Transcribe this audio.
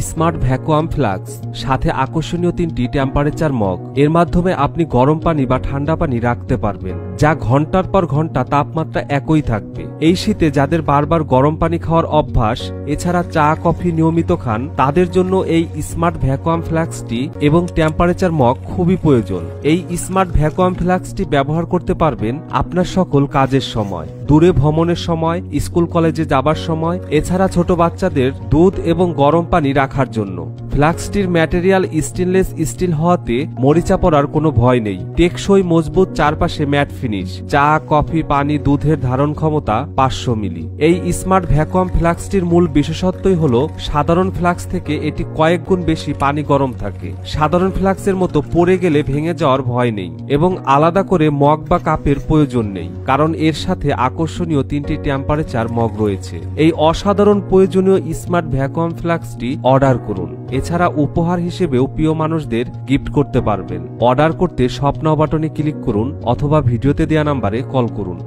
Smart vacuum flask, সাথে আকর্ষণীয় 3টি টেম্পারেচার মগ। এর মাধ্যমে আপনি গরম পানি বা ঠান্ডা পানি রাখতে পারবেন, যা ঘন্টার পর ঘন্টা তাপমাত্রা একই থাকবে। এই শীতে যাদের বারবার গরম পানি খাওয়ার অভ্যাস, এছাড়া চা কফি নিয়মিত খান, তাদের জন্য এই স্মার্ট ভ্যাকুয়াম ফ্লাস্কটি এবং টেম্পারেচার মগ খুবই প্রয়োজন। এই স্মার্ট ভ্যাকুয়াম ফ্লাস্কটি ব্যবহার করতে পারবেন আপনার সকল কাজের সময়, দূরে ভ্রমণের সময়, স্কুল কলেজে যাবার সময়, এছাড়া ছোট বাচ্চাদের দুধ এবং গরম পানি রাখার জন্য। ফ্লাস্কটির ম্যাটেরিয়াল স্টেনলেস স্টিল হওয়াতে মরিচা পড়ার কোনো ভয় নেই। টেকসই মজবুত, চারপাশে ম্যাট ফিনিশ। চা কফি পানি দুধের ধারণ ক্ষমতা 500 মিলি। এই স্মার্ট ভ্যাকুয়াম ফ্লাস্কটির মূল বিশেষত্বই হলো সাধারণ ফ্লাস্ক থেকে এটি কয়েক গুণ বেশি পানি গরম থাকে। সাধারণ ফ্লাস্কের মতো পড়ে গেলে ভেঙে যাওয়ার ভয় নেই এবং আলাদা করে মগ বা কাপের প্রয়োজন নেই, কারণ এর সাথে আকর্ষণীয় 3টি টেম্পারেচার মগ রয়েছে। এই অসাধারণ প্রয়োজনীয় স্মার্ট ভ্যাকুয়াম ফ্লাস্কটি অর্ডার করুন। এছাড়া উপহার হিসেবেও প্রিয় মানুষদের গিফট করতে পারবেন। অর্ডার করতে শপ নাও বাটনে ক্লিক করুন অথবা ভিডিওতে দেওয়া নাম্বারে কল করুন।